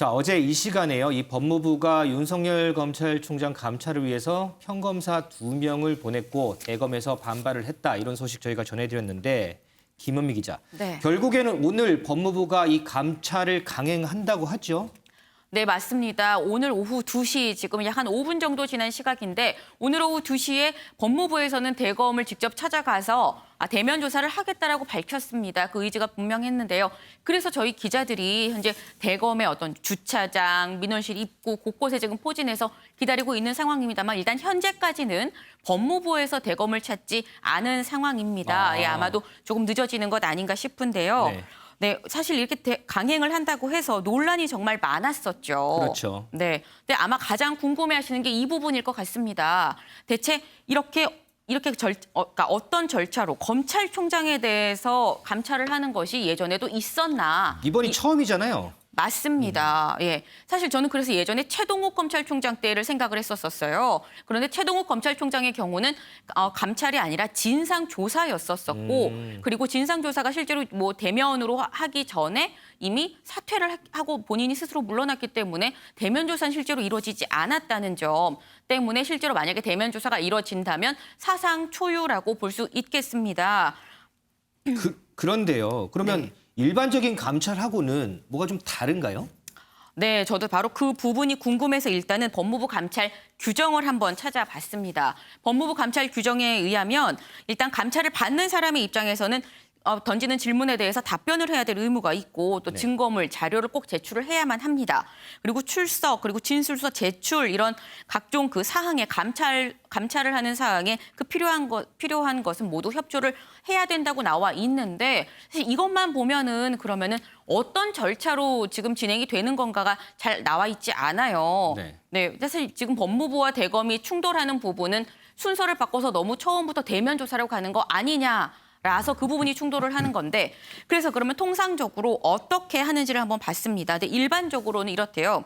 자, 어제 이 시간에요. 이 법무부가 윤석열 검찰총장 감찰을 위해서 평검사 2명을 보냈고 대검에서 반발을 했다. 이런 소식 저희가 전해드렸는데 김은미 기자. 네. 결국에는 오늘 법무부가 이 감찰을 강행한다고 하죠? 네, 맞습니다. 오늘 오후 2시, 지금 약 한 5분 정도 지난 시각인데 오늘 오후 2시에 법무부에서는 대검을 직접 찾아가서 대면 조사를 하겠다라고 밝혔습니다. 그 의지가 분명했는데요. 그래서 저희 기자들이 현재 대검의 어떤 주차장, 민원실 입구 곳곳에 지금 포진해서 기다리고 있는 상황입니다만 일단 현재까지는 법무부에서 대검을 찾지 않은 상황입니다. 예, 아마도 조금 늦어지는 것 아닌가 싶은데요. 네. 네, 사실 이렇게 강행을 한다고 해서 논란이 정말 많았었죠. 그렇죠. 네, 근데 아마 가장 궁금해하시는 게 이 부분일 것 같습니다. 대체 그러니까 어떤 절차로 검찰총장에 대해서 감찰을 하는 것이 예전에도 있었나? 이번이 처음이잖아요. 맞습니다. 예. 사실 저는 그래서 예전에 최동욱 검찰총장 때를 생각을 했었어요. 그런데 최동욱 검찰총장의 경우는 감찰이 아니라 진상조사였었고 그리고 진상조사가 실제로 뭐 대면으로 하기 전에 이미 사퇴를 하고 본인이 스스로 물러났기 때문에 대면 조사는 실제로 이루어지지 않았다는 점 때문에 실제로 만약에 대면 조사가 이루어진다면 사상 초유라고 볼 수 있겠습니다. 그런데요. 그러면 네. 일반적인 감찰하고는 뭐가 좀 다른가요? 네, 저도 바로 그 부분이 궁금해서 일단은 법무부 감찰 규정을 한번 찾아봤습니다. 법무부 감찰 규정에 의하면 일단 감찰을 받는 사람의 입장에서는 던지는 질문에 대해서 답변을 해야 될 의무가 있고 또 증거물, 자료를 꼭 제출을 해야만 합니다. 그리고 출석, 그리고 진술서 제출 이런 각종 그 사항에 감찰을 하는 사항에 그 필요한 것은 모두 협조를 해야 된다고 나와 있는데 사실 이것만 보면은 그러면은 어떤 절차로 지금 진행이 되는 건가가 잘 나와 있지 않아요. 네, 사실 지금 법무부와 대검이 충돌하는 부분은 순서를 바꿔서 너무 처음부터 대면 조사로 가는 거 아니냐. 라서 그 부분이 충돌을 하는 건데 그래서 그러면 통상적으로 어떻게 하는지를 한번 봤습니다. 근데 일반적으로는 이렇대요.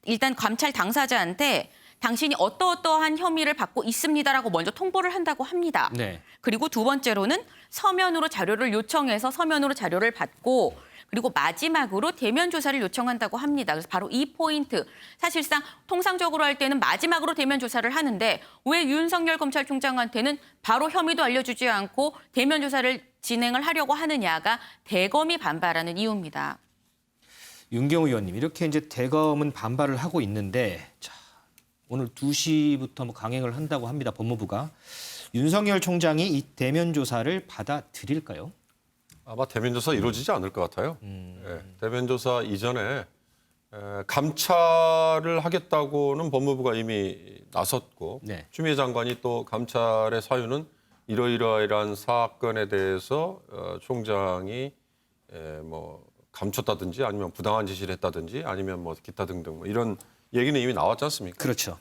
일단 감찰 당사자한테 당신이 어떠어떠한 혐의를 받고 있습니다라고 먼저 통보를 한다고 합니다. 네. 그리고 두 번째로는 서면으로 자료를 요청해서 서면으로 자료를 받고 그리고 마지막으로 대면 조사를 요청한다고 합니다. 그래서 바로 이 포인트. 사실상 통상적으로 할 때는 마지막으로 대면 조사를 하는데 왜 윤석열 검찰총장한테는 바로 혐의도 알려주지 않고 대면 조사를 진행을 하려고 하느냐가 대검이 반발하는 이유입니다. 윤경우 의원님, 이렇게 이제 대검은 반발을 하고 있는데 자, 오늘 2시부터 강행을 한다고 합니다. 법무부가. 윤석열 총장이 이 대면 조사를 받아들일까요? 아마 대면 조사 이루어지지 않을 것 같아요. 예, 대면 조사 이전에 감찰을 하겠다고는 법무부가 이미 나섰고 네. 추미애 장관이 또 감찰의 사유는 이러이러한 사건에 대해서 총장이 뭐 감췄다든지 아니면 부당한 지시를 했다든지 아니면 뭐 기타 등등 뭐 이런 얘기는 이미 나왔지 않습니까? 그렇죠.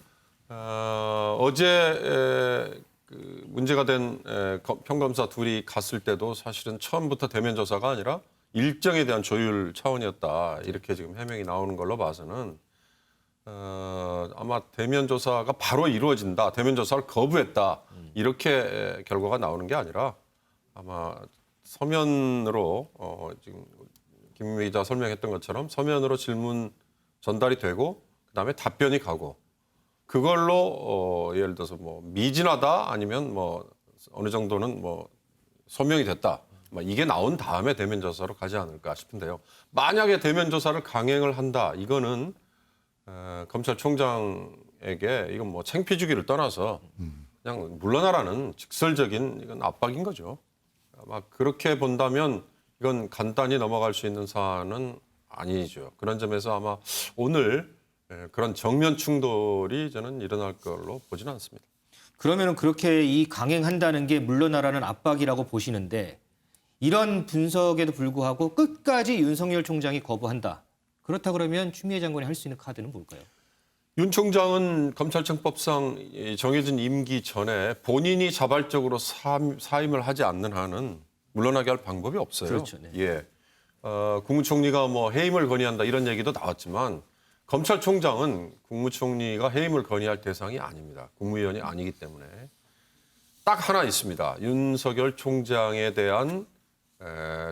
어제 그 문제가 된 평검사 둘이 갔을 때도 사실은 처음부터 대면 조사가 아니라 일정에 대한 조율 차원이었다. 이렇게 지금 해명이 나오는 걸로 봐서는 아마 대면 조사가 바로 이루어진다. 대면 조사를 거부했다. 이렇게 결과가 나오는 게 아니라 아마 서면으로 지금 김민미 기자 설명했던 것처럼 서면으로 질문 전달이 되고 그다음에 답변이 가고 그걸로 예를 들어서 뭐 미진하다 아니면 뭐 어느 정도는 뭐 소명이 됐다. 이게 나온 다음에 대면 조사로 가지 않을까 싶은데요. 만약에 대면 조사를 강행을 한다. 이거는 검찰총장에게 이건 뭐 창피 주기를 떠나서 그냥 물러나라는 직설적인 이건 압박인 거죠. 아마 그렇게 본다면 이건 간단히 넘어갈 수 있는 사안은 아니죠. 그런 점에서 아마 오늘 그런 정면 충돌이 저는 일어날 걸로 보지는 않습니다. 그러면 그렇게 이 강행한다는 게 물러나라는 압박이라고 보시는데 이런 분석에도 불구하고 끝까지 윤석열 총장이 거부한다. 그렇다 그러면 추미애 장관이 할 수 있는 카드는 뭘까요? 윤 총장은 검찰청법상 정해진 임기 전에 본인이 자발적으로 사임을 하지 않는 한은 물러나게 할 방법이 없어요. 그렇죠. 네. 예, 국무총리가 뭐 해임을 건의한다 이런 얘기도 나왔지만 검찰총장은 국무총리가 해임을 건의할 대상이 아닙니다. 국무위원이 아니기 때문에 딱 하나 있습니다. 윤석열 총장에 대한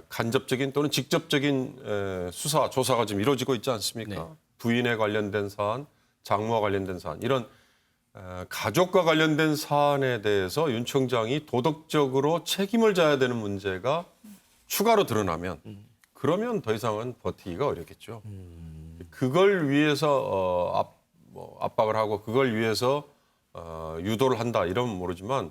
간접적인 또는 직접적인 수사, 조사가 지금 이루어지고 있지 않습니까? 네. 부인에 관련된 사안, 장모와 관련된 사안 이런 가족과 관련된 사안에 대해서 윤 청장이 도덕적으로 책임을 져야 되는 문제가 추가로 드러나면 그러면 더 이상은 버티기가 어렵겠죠. 그걸 위해서 압박을 하고 그걸 위해서 유도를 한다 이러면 모르지만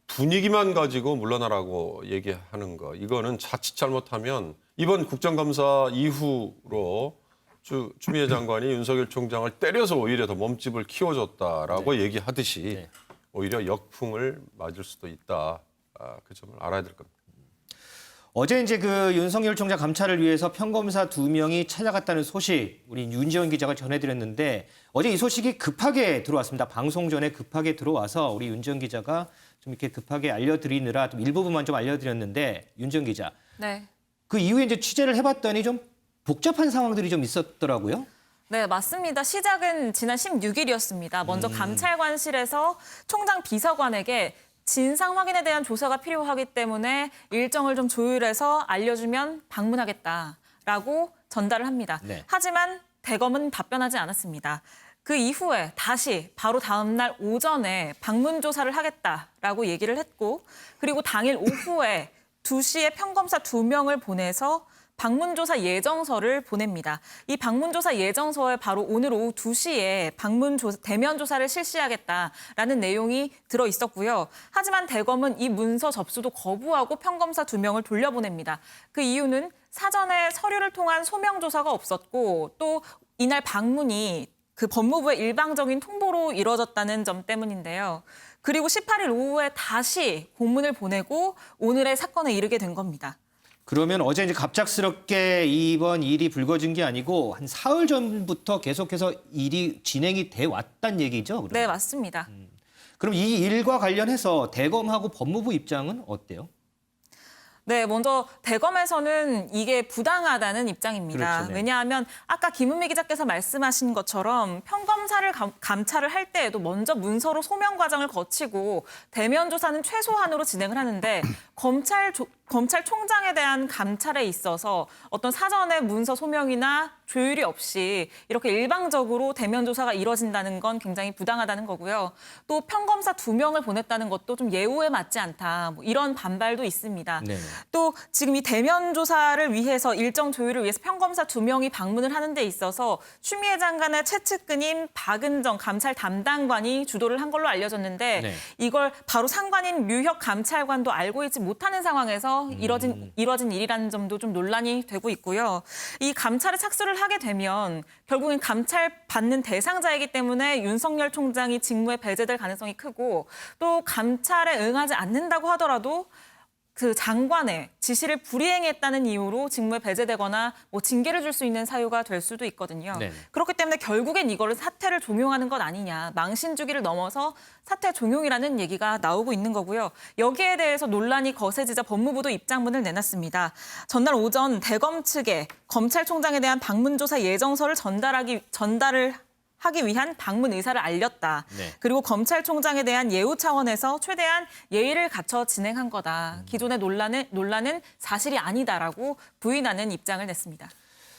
분위기만 가지고 물러나라고 얘기하는 거 이거는 자칫 잘못하면 이번 국정감사 이후로 추미애 장관이 윤석열 총장을 때려서 오히려 더 몸집을 키워줬다라고 얘기하듯이 오히려 역풍을 맞을 수도 있다. 그 점을 알아야 될 겁니다. 어제 이제 그 윤석열 총장 감찰을 위해서 평검사 2명이 찾아갔다는 소식 우리 윤지원 기자가 전해드렸는데 어제 이 소식이 급하게 들어왔습니다. 방송 전에 급하게 들어와서 우리 윤지원 기자가 좀 이렇게 급하게 알려드리느라 좀 일부분만 좀 알려드렸는데 윤지원 기자. 네. 그 이후에 이제 취재를 해봤더니 좀 복잡한 상황들이 좀 있었더라고요. 네, 맞습니다. 시작은 지난 16일이었습니다. 먼저 감찰관실에서 총장 비서관에게 진상 확인에 대한 조사가 필요하기 때문에 일정을 좀 조율해서 알려주면 방문하겠다라고 전달을 합니다. 네. 하지만 대검은 답변하지 않았습니다. 그 이후에 다시 바로 다음 날 오전에 방문 조사를 하겠다라고 얘기를 했고 그리고 당일 오후에 2시에 평검사 2명을 보내서 방문조사 예정서를 보냅니다. 이 방문조사 예정서에 바로 오늘 오후 2시에 대면 조사를 실시하겠다라는 내용이 들어 있었고요. 하지만 대검은 이 문서 접수도 거부하고 평검사 2명을 돌려보냅니다. 그 이유는 사전에 서류를 통한 소명 조사가 없었고 또 이날 방문이 그 법무부의 일방적인 통보로 이뤄졌다는 점 때문인데요. 그리고 18일 오후에 다시 공문을 보내고 오늘의 사건에 이르게 된 겁니다. 그러면 어제 이제 갑작스럽게 이번 일이 불거진 게 아니고 한 사흘 전부터 계속해서 일이 진행이 돼 왔단 얘기죠? 그러면? 네, 맞습니다. 그럼 이 일과 관련해서 대검하고 법무부 입장은 어때요? 네, 먼저 대검에서는 이게 부당하다는 입장입니다. 그렇죠, 네. 왜냐하면 아까 김은미 기자께서 말씀하신 것처럼 평검사를 감찰을 할 때에도 먼저 문서로 소명 과정을 거치고 대면 조사는 최소한으로 진행을 하는데 검찰총장에 대한 감찰에 있어서 어떤 사전의 문서 소명이나 조율이 없이 이렇게 일방적으로 대면 조사가 이뤄진다는 건 굉장히 부당하다는 거고요. 또 평검사 2명을 보냈다는 것도 좀 예우에 맞지 않다. 뭐 이런 반발도 있습니다. 네네. 또 지금 이 대면 조사를 위해서 일정 조율을 위해서 평검사 2명이 방문을 하는 데 있어서 추미애 장관의 최측근인 박은정 감찰 담당관이 주도를 한 걸로 알려졌는데 네. 이걸 바로 상관인 류혁 감찰관도 알고 있지 못하는 상황에서 이뤄진 일이라는 점도 좀 논란이 되고 있고요. 이 감찰에 착수를 하게 되면 결국엔 감찰받는 대상자이기 때문에 윤석열 총장이 직무에 배제될 가능성이 크고 또 감찰에 응하지 않는다고 하더라도 그 장관의 지시를 불이행했다는 이유로 직무에 배제되거나 뭐 징계를 줄 수 있는 사유가 될 수도 있거든요. 네네. 그렇기 때문에 결국엔 이거를 사퇴를 종용하는 것 아니냐. 망신 주기를 넘어서 사퇴 종용이라는 얘기가 나오고 있는 거고요. 여기에 대해서 논란이 거세지자 법무부도 입장문을 내놨습니다. 전날 오전 대검 측에 검찰총장에 대한 방문조사 예정서를 전달을 하기 위한 방문 의사를 알렸다. 네. 그리고 검찰총장에 대한 예우 차원에서 최대한 예의를 갖춰 진행한 거다. 기존의 논란은 사실이 아니다라고 부인하는 입장을 냈습니다.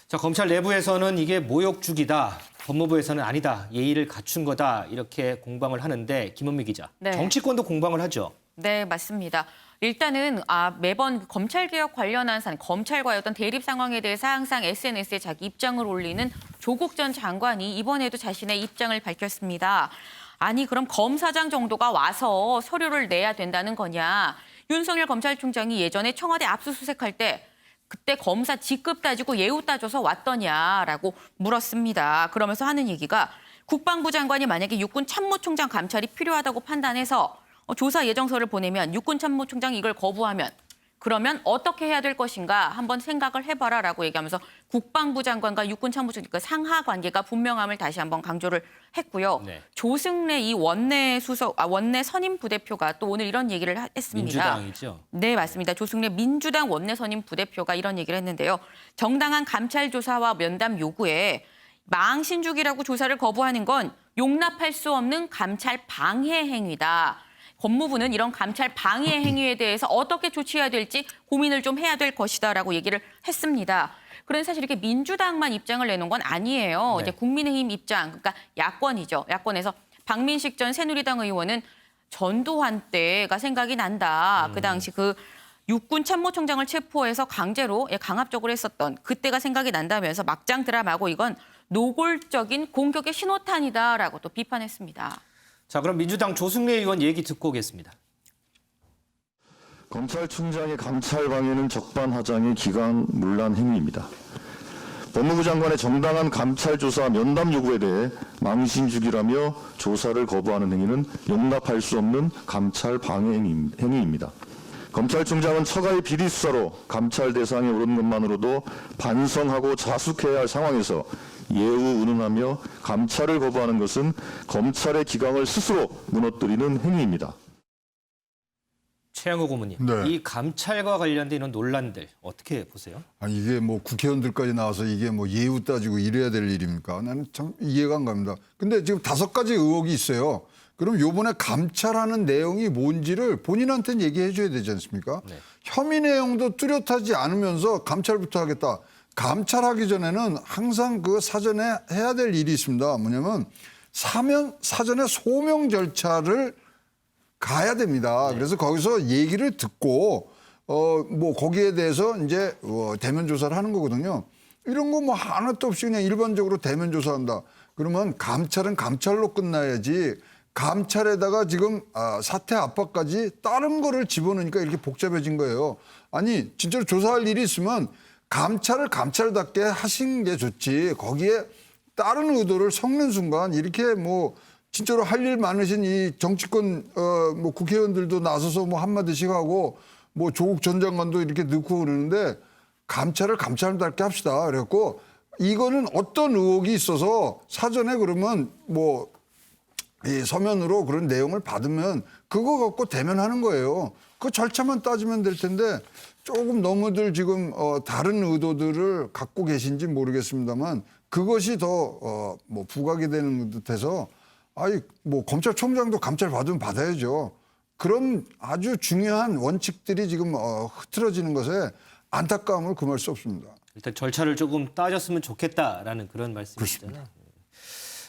자, 검찰 내부에서는 이게 모욕죽이다. 법무부에서는 아니다. 예의를 갖춘 거다. 이렇게 공방을 하는데 김은미 기자. 네. 정치권도 공방을 하죠. 네, 맞습니다. 일단은 매번 검찰개혁 관련한 검찰과의 어떤 대립 상황에 대해서 항상 SNS에 자기 입장을 올리는 조국 전 장관이 이번에도 자신의 입장을 밝혔습니다. 아니 그럼 검사장 정도가 와서 서류를 내야 된다는 거냐. 윤석열 검찰총장이 예전에 청와대 압수수색할 때 그때 검사 직급 따지고 예우 따져서 왔더냐라고 물었습니다. 그러면서 하는 얘기가 국방부 장관이 만약에 육군 참모총장 감찰이 필요하다고 판단해서 조사 예정서를 보내면 육군 참모총장이 이걸 거부하면 그러면 어떻게 해야 될 것인가 한번 생각을 해봐라라고 얘기하면서 국방부 장관과 육군 참모총장 그 상하 관계가 분명함을 다시 한번 강조를 했고요. 네. 조승래 이 원내 선임 부대표가 또 오늘 이런 얘기를 했습니다. 민주당이죠. 네, 맞습니다. 조승래 민주당 원내 선임 부대표가 이런 얘기를 했는데요. 정당한 감찰 조사와 면담 요구에 망신주기라고 조사를 거부하는 건 용납할 수 없는 감찰 방해 행위다. 법무부는 이런 감찰 방해 행위에 대해서 어떻게 조치해야 될지 고민을 좀 해야 될 것이다라고 얘기를 했습니다. 그런데 사실 이렇게 민주당만 입장을 내놓은 건 아니에요. 네. 이제 국민의힘 입장, 그러니까 야권이죠. 야권에서 박민식 전 새누리당 의원은 전두환 때가 생각이 난다. 그 당시 그 육군 참모총장을 체포해서 강제로 강압적으로 했었던 그때가 생각이 난다면서 막장 드라마고 이건 노골적인 공격의 신호탄이다라고 또 비판했습니다. 자, 그럼 민주당 조승래 의원 얘기 듣고 오겠습니다. 검찰총장의 감찰 방해는 적반하장의 기강문란 행위입니다. 법무부 장관의 정당한 감찰 조사 면담 요구에 대해 망신주기라며 조사를 거부하는 행위는 용납할 수 없는 감찰 방해 행위입니다. 검찰총장은 처가의 비리 수사로 감찰 대상에 오른 것만으로도 반성하고 자숙해야 할 상황에서 예우 운운하며 감찰을 거부하는 것은 검찰의 기강을 스스로 무너뜨리는 행위입니다. 최양호 고문님, 네. 이 감찰과 관련된 이런 논란들 어떻게 보세요? 아니 이게 뭐 국회의원들까지 나와서 이게 뭐 예우 따지고 이래야 될 일입니까? 나는 참 이해가 안 갑니다. 근데 지금 5가지 의혹이 있어요. 그럼 요번에 감찰하는 내용이 뭔지를 본인한테는 얘기해 줘야 되지 않습니까? 네. 혐의 내용도 뚜렷하지 않으면서 감찰부터 하겠다. 감찰하기 전에는 항상 그 사전에 해야 될 일이 있습니다. 뭐냐면 사전에 소명 절차를 가야 됩니다. 그래서 거기서 얘기를 듣고 뭐 거기에 대해서 이제 대면 조사를 하는 거거든요. 이런 거 뭐 하나도 없이 그냥 일반적으로 대면 조사한다. 그러면 감찰은 감찰로 끝나야지. 감찰에다가 지금 사퇴 압박까지 다른 거를 집어넣으니까 이렇게 복잡해진 거예요. 아니 진짜로 조사할 일이 있으면 감찰을 감찰답게 하신 게 좋지. 거기에 다른 의도를 섞는 순간 이렇게 뭐 진짜로 할 일 많으신 이 정치권 뭐 국회의원들도 나서서 뭐 한마디씩 하고 뭐 조국 전 장관도 이렇게 넣고 그러는데 감찰을 감찰답게 합시다. 그래갖고 이거는 어떤 의혹이 있어서 사전에 그러면 뭐 이 서면으로 그런 내용을 받으면 그거 갖고 대면하는 거예요. 그 절차만 따지면 될 텐데 조금 너무들 지금 다른 의도들을 갖고 계신지 모르겠습니다만 그것이 더 뭐 부각이 되는 듯해서 아이 뭐 검찰총장도 감찰 받으면 받아야죠. 그런 아주 중요한 원칙들이 지금 흐트러지는 것에 안타까움을 금할 수 없습니다. 일단 절차를 조금 따졌으면 좋겠다라는 그런 말씀이시잖아요.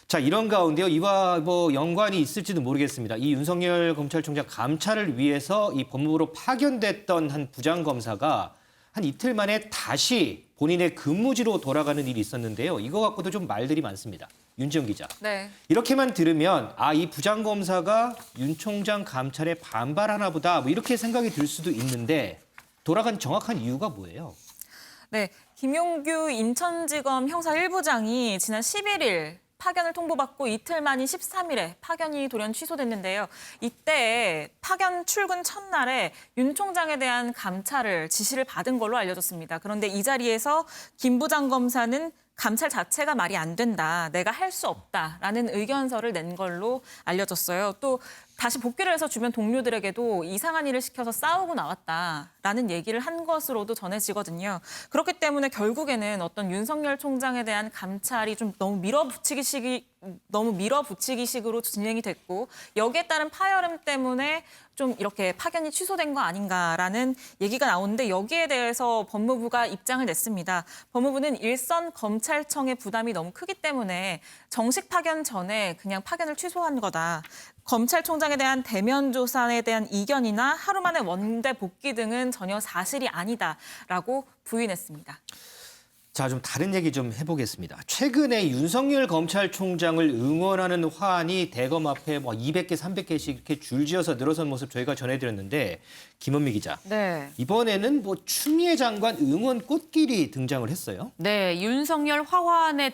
자, 이런 가운데요. 이와 뭐 연관이 있을지도 모르겠습니다. 이 윤석열 검찰총장 감찰을 위해서 이 법무부로 파견됐던 한 부장검사가 한 이틀 만에 다시 본인의 근무지로 돌아가는 일이 있었는데요. 이거 갖고도 좀 말들이 많습니다. 윤지영 기자. 네. 이렇게만 들으면 이 부장검사가 윤 총장 감찰에 반발하나 보다 뭐 이렇게 생각이 들 수도 있는데 돌아간 정확한 이유가 뭐예요? 네, 김용규 인천지검 형사 1부장이 지난 11일 파견을 통보받고 이틀 만인 13일에 파견이 돌연 취소됐는데요. 이때 파견 출근 첫날에 윤 총장에 대한 감찰을 지시를 받은 걸로 알려졌습니다. 그런데 이 자리에서 김 부장검사는 감찰 자체가 말이 안 된다. 내가 할 수 없다라는 의견서를 낸 걸로 알려졌어요. 또 다시 복귀를 해서 주변 동료들에게도 이상한 일을 시켜서 싸우고 나왔다라는 얘기를 한 것으로도 전해지거든요. 그렇기 때문에 결국에는 어떤 윤석열 총장에 대한 감찰이 좀 너무 밀어붙이기식으로 진행이 됐고 여기에 따른 파열음 때문에 좀 이렇게 파견이 취소된 거 아닌가라는 얘기가 나오는데 여기에 대해서 법무부가 입장을 냈습니다. 법무부는 일선 검찰청의 부담이 너무 크기 때문에 정식 파견 전에 그냥 파견을 취소한 거다. 검찰총장에 대한 대면 조사에 대한 이견이나 하루 만에 원대 복귀 등은 전혀 사실이 아니다라고 부인했습니다. 자, 좀 다른 얘기 좀 해보겠습니다. 최근에 윤석열 검찰총장을 응원하는 화환이 대검 앞에 뭐 200개, 300개씩 이렇게 줄지어서 늘어선 모습 저희가 전해드렸는데 김원미 기자. 네. 이번에는 뭐 추미애 장관 응원 꽃길이 등장을 했어요. 네, 윤석열 화환에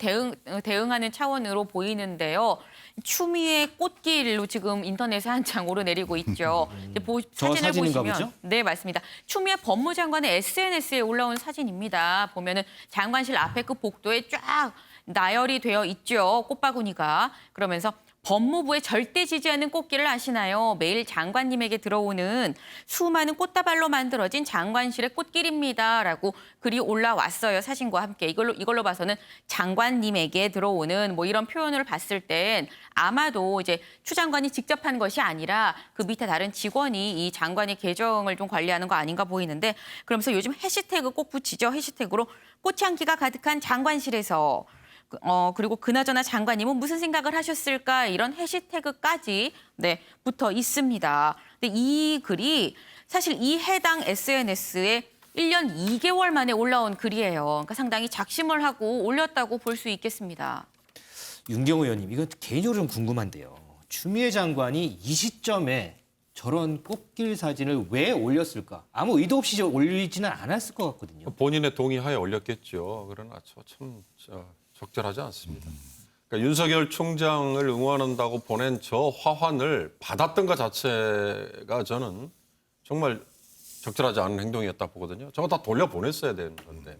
대응하는 차원으로 보이는데요. 추미애 꽃길로 지금 인터넷에 한창 오르내리고 있죠. 이제 저 사진을 사진인가 보시면 보죠? 네, 맞습니다. 추미애 법무장관의 SNS에 올라온 사진입니다. 보면은 장관실 앞에 그 복도에 쫙 나열이 되어 있죠. 꽃바구니가. 그러면서 법무부에 절대 지지하는 꽃길을 아시나요? 매일 장관님에게 들어오는 수많은 꽃다발로 만들어진 장관실의 꽃길입니다라고 글이 올라왔어요. 사진과 함께. 이걸로 봐서는 장관님에게 들어오는 뭐 이런 표현을 봤을 땐 아마도 이제 추 장관이 직접 한 것이 아니라 그 밑에 다른 직원이 이 장관의 계정을 좀 관리하는 거 아닌가 보이는데, 그러면서 요즘 해시태그 꼭 붙이죠. 해시태그로 꽃향기가 가득한 장관실에서 그리고 그나저나 장관님은 무슨 생각을 하셨을까, 이런 해시태그까지 붙어 있습니다. 근데 이 글이 사실 이 해당 SNS에 1년 2개월 만에 올라온 글이에요. 그러니까 상당히 작심을 하고 올렸다고 볼 수 있겠습니다. 윤경호 의원님, 이건 개인적으로 좀 궁금한데요. 추미애 장관이 이 시점에 저런 꽃길 사진을 왜 올렸을까? 아무 의도 없이 올리지는 않았을 것 같거든요. 본인의 동의하에 올렸겠죠. 그러나 참 적절하지 않습니다. 그러니까 윤석열 총장을 응원한다고 보낸 저 화환을 받았던 것 자체가 저는 정말 적절하지 않은 행동이었다 보거든요. 저거 다 돌려보냈어야 되는 건데.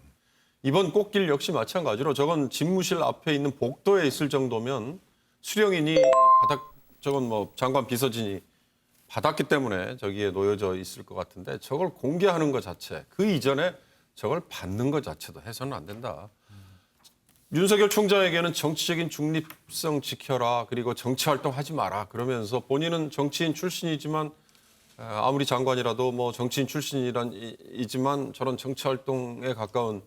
이번 꽃길 역시 마찬가지로 저건 집무실 앞에 있는 복도에 있을 정도면 수령인이 저건 뭐 장관 비서진이 받았기 때문에 저기에 놓여져 있을 것 같은데, 저걸 공개하는 것 자체, 그 이전에 저걸 받는 것 자체도 해서는 안 된다. 윤석열 총장에게는 정치적인 중립성 지켜라, 그리고 정치활동 하지 마라 그러면서 본인은 정치인 출신이지만 아무리 장관이라도 뭐 정치인 출신이지만 저런 정치활동에 가까운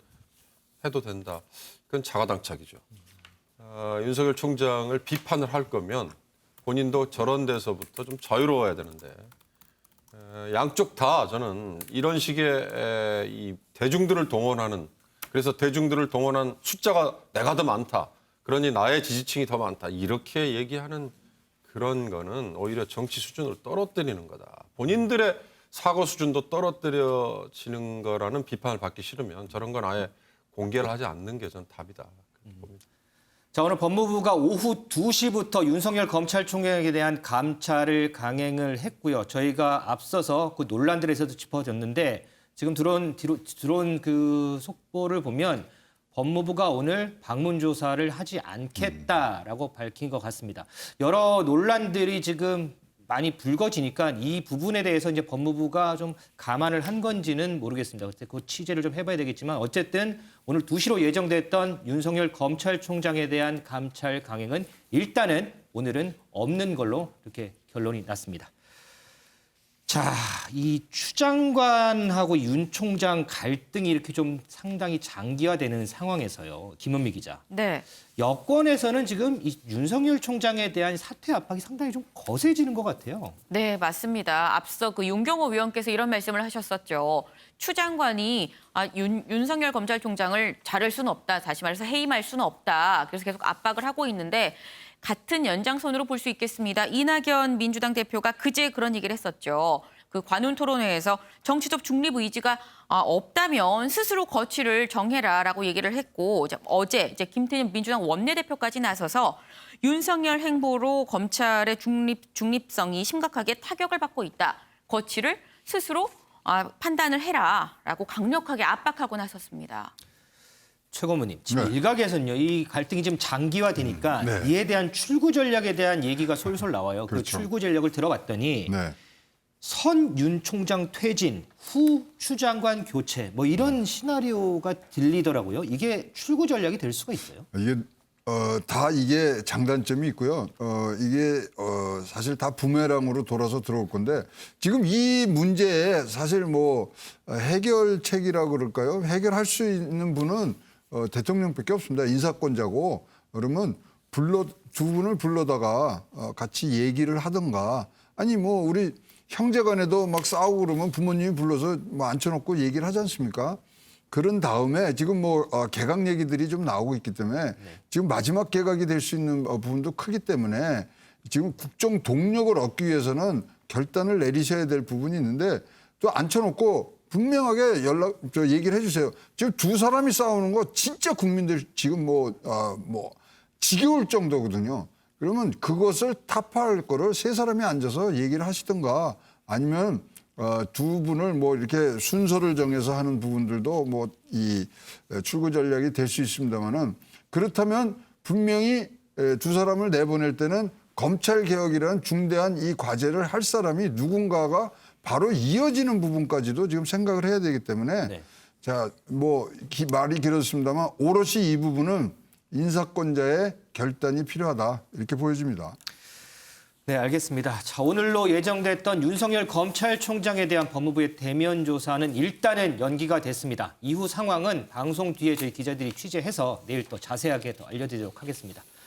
해도 된다. 그건 자가당착이죠. 윤석열 총장을 비판을 할 거면 본인도 저런 데서부터 좀 자유로워야 되는데, 양쪽 다 저는 이런 식의 이 대중들을 동원하는, 그래서 대중들을 동원한 숫자가 내가 더 많다, 그러니 나의 지지층이 더 많다, 이렇게 얘기하는 그런 거는 오히려 정치 수준을 떨어뜨리는 거다. 본인들의 사고 수준도 떨어뜨려지는 거라는 비판을 받기 싫으면 저런 건 아예 공개를 하지 않는 게 전 답이다. 봅니다. 자, 오늘 법무부가 오후 2시부터 윤석열 검찰총장에 대한 감찰을 강행을 했고요. 저희가 앞서서 그 논란들에서도 짚어졌는데, 지금 들어온 그 속보를 보면 법무부가 오늘 방문 조사를 하지 않겠다라고 밝힌 것 같습니다. 여러 논란들이 지금 많이 불거지니까 이 부분에 대해서 이제 법무부가 좀 감안을 한 건지는 모르겠습니다. 그 취재를 좀 해봐야 되겠지만, 어쨌든 오늘 2시로 예정됐던 윤석열 검찰총장에 대한 감찰 강행은 일단은 오늘은 없는 걸로 이렇게 결론이 났습니다. 자, 이 추 장관하고 윤 총장 갈등이 이렇게 좀 상당히 장기화되는 상황에서요, 김은미 기자. 네. 여권에서는 지금 이 윤석열 총장에 대한 사퇴 압박이 상당히 좀 거세지는 것 같아요. 네, 맞습니다. 앞서 그 윤경호 위원께서 이런 말씀을 하셨었죠. 추 장관이 윤석열 검찰총장을 자를 수는 없다. 다시 말해서 해임할 수는 없다. 그래서 계속 압박을 하고 있는데, 같은 연장선으로 볼 수 있겠습니다. 이낙연 민주당 대표가 그제 그런 얘기를 했었죠. 그 관훈 토론회에서 정치적 중립 의지가 없다면 스스로 거취를 정해라라고 얘기를 했고, 어제 이제 김태년 민주당 원내대표까지 나서서 윤석열 행보로 검찰의 중립성이 심각하게 타격을 받고 있다. 거취를 스스로 판단을 해라라고 강력하게 압박하고 나섰습니다. 최고모님, 지금 일각에서는요, 이 갈등이 좀 장기화되니까 네. 이에 대한 출구 전략에 대한 얘기가 솔솔 나와요. 그렇죠. 그 출구 전략을 들어봤더니 네. 선 윤 총장 퇴진, 후 추 장관 교체, 뭐 이런 시나리오가 들리더라고요. 이게 출구 전략이 될 수가 있어요? 이게 다 이게 장단점이 있고요. 이게 사실 다 부메랑으로 돌아서 들어올 건데, 지금 이 문제에 사실 뭐 해결책이라고 그럴까요? 해결할 수 있는 분은 대통령밖에 없습니다. 인사권자고. 그러면 두 분을 불러다가 같이 얘기를 하든가, 아니 뭐 우리 형제간에도 막 싸우고 그러면 부모님이 불러서 뭐 앉혀놓고 얘기를 하지 않습니까? 그런 다음에 지금 뭐 개각 얘기들이 좀 나오고 있기 때문에 지금 마지막 개각이 될 수 있는 부분도 크기 때문에 지금 국정 동력을 얻기 위해서는 결단을 내리셔야 될 부분이 있는데, 또 앉혀놓고 분명하게 얘기를 해주세요. 지금 두 사람이 싸우는 거 진짜 국민들 지금 뭐 지겨울 정도거든요. 그러면 그것을 타파할 거를 세 사람이 앉아서 얘기를 하시든가, 아니면 두 분을 뭐 이렇게 순서를 정해서 하는 부분들도 뭐 이 출구 전략이 될 수 있습니다만은, 그렇다면 분명히 두 사람을 내보낼 때는 검찰 개혁이라는 중대한 이 과제를 할 사람이 누군가가 바로 이어지는 부분까지도 지금 생각을 해야 되기 때문에 네. 자, 뭐 말이 길었습니다만 오롯이 이 부분은 인사권자의 결단이 필요하다 이렇게 보여집니다. 네, 알겠습니다. 자, 오늘로 예정됐던 윤석열 검찰총장에 대한 법무부의 대면 조사는 일단은 연기가 됐습니다. 이후 상황은 방송 뒤에 저희 기자들이 취재해서 내일 또 자세하게 더 알려드리도록 하겠습니다.